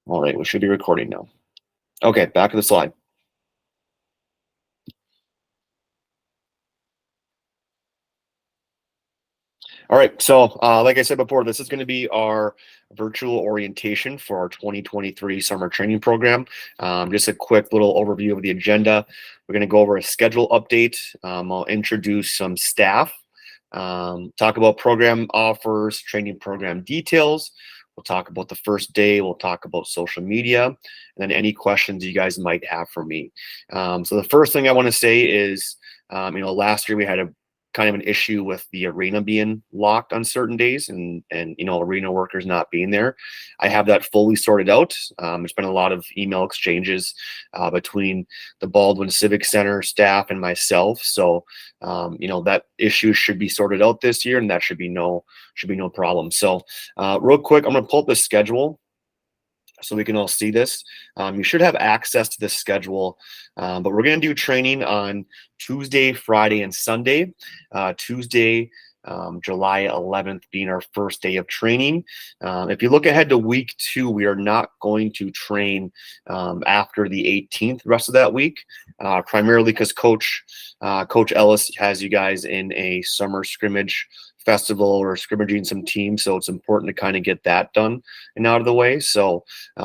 All right, we should be recording now. Okay, back to the slide. All right, so like I said before, this is going to be our virtual orientation for our 2023 summer training program. Just a quick little overview of the agenda. We're going to go over a schedule update. I'll introduce some staff, talk about program offers, training program details. We'll talk about the first day. We'll talk about social media, and then any questions you guys might have for me. So the first thing I want to say is, last year we had a kind of an issue with the arena being locked on certain days and arena workers not being there. I have that fully sorted out. There's been a lot of email exchanges between the Baldwin Civic Center staff and myself. So that issue should be sorted out this year, and that should be no problem. So real quick, I'm going to pull up the schedule so we can all see this. You should have access to this schedule, but we're going to do training on Tuesday, Friday, and Sunday. Tuesday, July 11th being our first day of training. If you look ahead to week 2, we are not going to train after the 18th rest of that week, primarily because Coach Ellis has you guys in a summer scrimmage festival or scrimmaging some teams, so it's important to kind of get that done and out of the way. So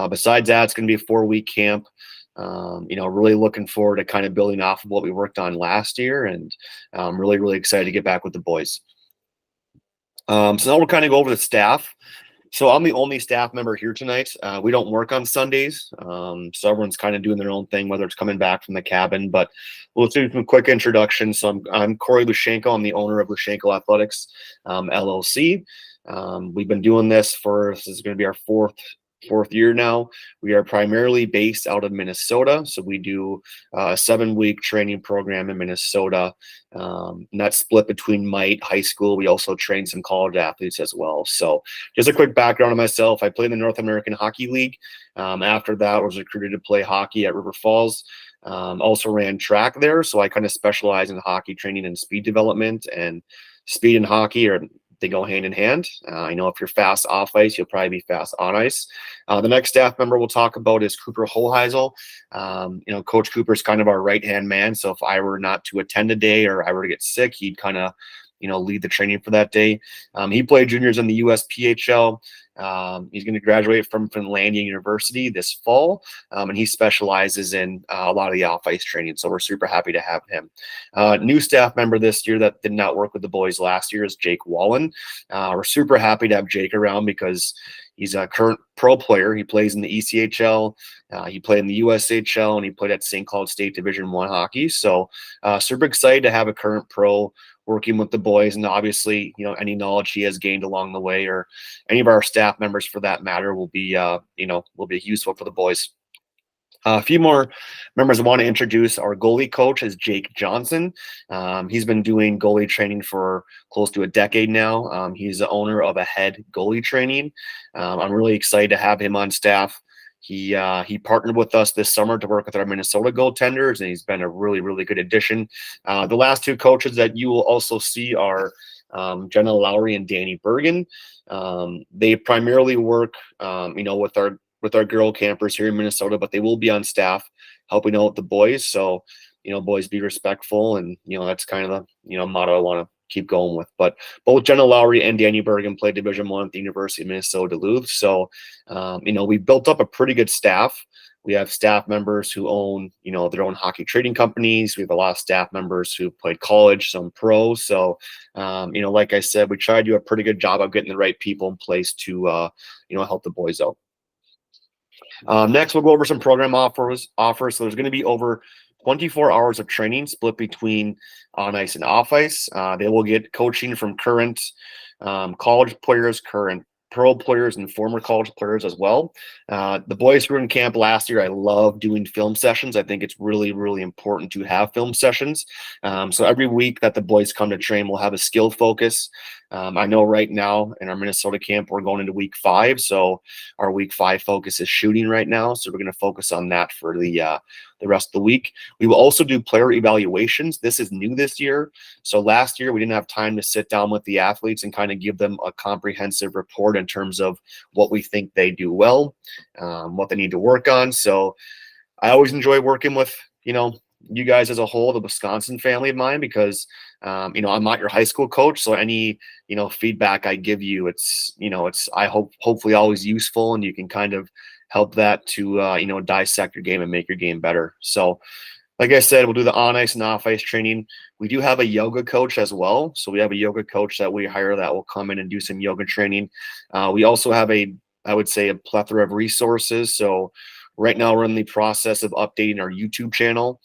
besides that, it's going to be a 4-week camp. Really looking forward to kind of building off of what we worked on last year, and really excited to get back with the boys. So now we'll kind of go over the staff. So I'm the only staff member here tonight. We don't work on Sundays, so everyone's kind of doing their own thing, whether it's coming back from the cabin. But we'll do some quick introductions. So I'm Corey Lushenko. I'm the owner of Lushenko Athletics LLC. We've been doing this is going to be our fourth year now. We are primarily based out of Minnesota, so we do a 7-week training program in Minnesota, and that's split between Mite High School. We also train some college athletes as well. So just a quick background on myself. I played in the North American Hockey League. After that, I was recruited to play hockey at River Falls. Also ran track there, so I kind of specialize in hockey training and speed development, and speed and hockey they go hand in hand. I know if you're fast off ice, you'll probably be fast on ice. The next staff member we'll talk about is Cooper Holheisel. Coach Cooper's kind of our right-hand man. So if I were not to attend a day or I were to get sick, he'd kind of, lead the training for that day. He played juniors in the USPHL. He's going to graduate from Finlandia University this fall, and he specializes in a lot of the off-ice training, so we're super happy to have him. New staff member this year that did not work with the boys last year is Jake Wallen. We're super happy to have Jake around because he's a current pro player. He plays in the ECHL, he played in the USHL, and he played at St. Cloud State Division I hockey. So super excited to have a current pro working with the boys, and obviously, any knowledge he has gained along the way, or any of our staff members for that matter, will be useful for the boys. A few more members I want to introduce. Our goalie coach is Jake Johnson. He's been doing goalie training for close to a decade now. He's the owner of Ahead Goalie Training. I'm really excited to have him on staff. He partnered with us this summer to work with our Minnesota goaltenders, and he's been a really good addition. The last 2 coaches that you will also see are Jenna Lowry and Danny Bergen. They primarily work, with our girl campers here in Minnesota, but they will be on staff helping out the boys. So, boys, be respectful, and that's kind of the motto I want to keep going with. But both Jenna Lowry and Danny Bergen played Division I at the University of Minnesota Duluth. So, we built up a pretty good staff. We have staff members who own, their own hockey trading companies. We have a lot of staff members who played college, some pro. So, like I said, we try to do a pretty good job of getting the right people in place to, help the boys out. Next, we'll go over some program offers. So there's going to be over 24 hours of training split between on ice and off ice. They will get coaching from current college players, current pro players, and former college players as well. The boys who were in camp last year, I love doing film sessions. I think it's really important to have film sessions. So every week that the boys come to train, we'll have a skill focus. I know right now in our Minnesota camp, we're going into week 5. So our week 5 focus is shooting right now. So we're going to focus on that for the rest of the week. We will also do player evaluations. This is new this year. So last year we didn't have time to sit down with the athletes and kind of give them a comprehensive report in terms of what we think they do well, what they need to work on. So I always enjoy working with, you guys as a whole, the Wisconsin family of mine, because, I'm not your high school coach. So any, feedback I give you, I hopefully always useful, and you can kind of help that to, dissect your game and make your game better. So like I said, we'll do the on ice and off ice training. We do have a yoga coach as well. So we have a yoga coach that we hire that will come in and do some yoga training. We also have I would say, a plethora of resources. So right now we're in the process of updating our YouTube channel.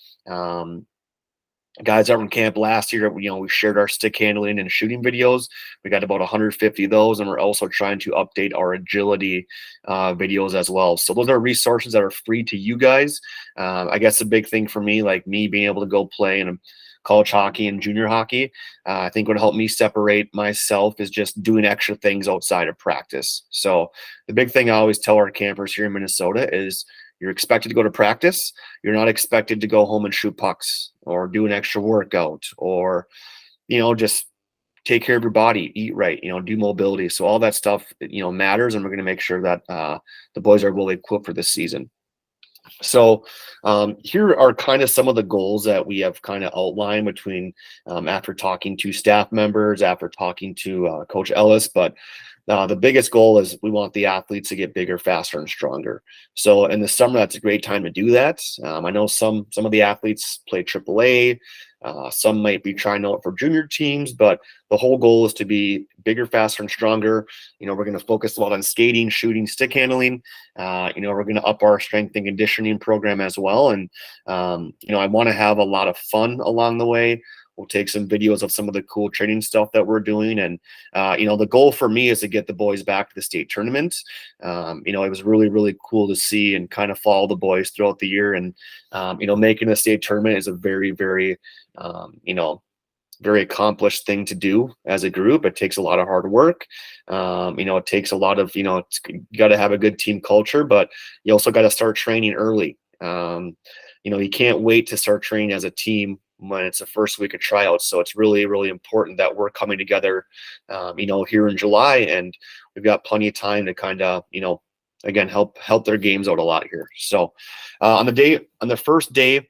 Guys that were in camp last year, we shared our stick handling and shooting videos. We got about 150 of those, and we're also trying to update our agility videos as well. So those are resources that are free to you guys. I guess the big thing for me, like me being able to go play in college hockey and junior hockey, I think what helped me separate myself is just doing extra things outside of practice. So the big thing I always tell our campers here in Minnesota is you're expected to go to practice. You're not expected to go home and shoot pucks or do an extra workout or, just take care of your body, eat right, do mobility. So all that stuff, matters. And we're going to make sure that the boys are well equipped for this season. So here are kind of some of the goals that we have kind of outlined between after talking to staff members, after talking to Coach Ellis. But the biggest goal is we want the athletes to get bigger, faster, and stronger. So in the summer, that's a great time to do that. I know some of the athletes play AAA. Some might be trying out for junior teams, but the whole goal is to be bigger, faster, and stronger. We're going to focus a lot on skating, shooting, stick handling. We're going to up our strength and conditioning program as well. And, I want to have a lot of fun along the way. We'll take some videos of some of the cool training stuff that we're doing. And, the goal for me is to get the boys back to the state tournament. It was really, really cool to see and kind of follow the boys throughout the year. And, making the state tournament is a very, very, very accomplished thing to do as a group. It takes a lot of hard work. It takes a lot of, you got to have a good team culture, but you also got to start training early. You can't wait to start training as a team when it's the first week of tryouts. So it's really, really important that we're coming together, here in July, and we've got plenty of time to kind of, again, help their games out a lot here. So on the first day,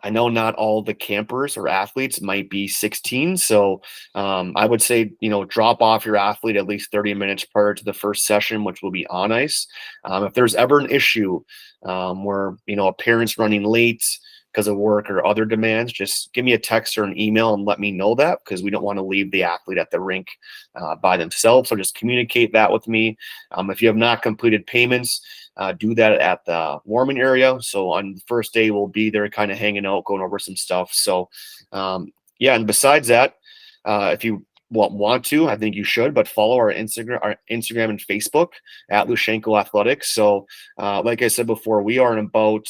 I know not all the campers or athletes might be 16. So I would say, drop off your athlete at least 30 minutes prior to the first session, which will be on ice. If there's ever an issue where, a parent's running late because of work or other demands, just give me a text or an email and let me know that, because we don't want to leave the athlete at the rink by themselves. So just communicate that with me. If you have not completed payments, do that at the warming area. So on the first day, we'll be there kind of hanging out, going over some stuff. So and besides that, if you want to, I think you should, but follow our Instagram and Facebook at Lushenko Athletics. So like I said before, we are in about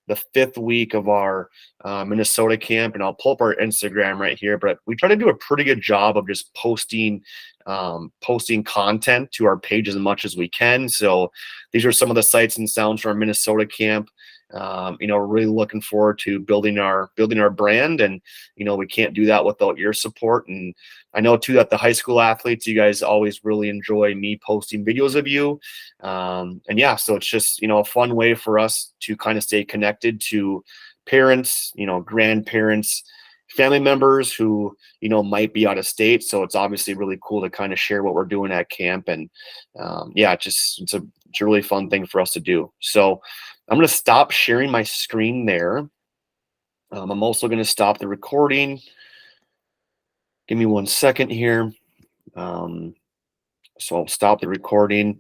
the 5th week of our Minnesota camp, and I'll pull up our Instagram right here, but we try to do a pretty good job of just posting content to our page as much as we can. So these are some of the sights and sounds from our Minnesota camp. We're really looking forward to building our brand, and we can't do that without your support. And I know too that the high school athletes, you guys always really enjoy me posting videos of you. So it's just a fun way for us to kind of stay connected to parents, grandparents, family members who might be out of state. So it's obviously really cool to kind of share what we're doing at camp. And it's a really fun thing for us to do. So I'm going to stop sharing my screen there. I'm also going to stop the recording. Give me 1 second here. So I'll stop the recording.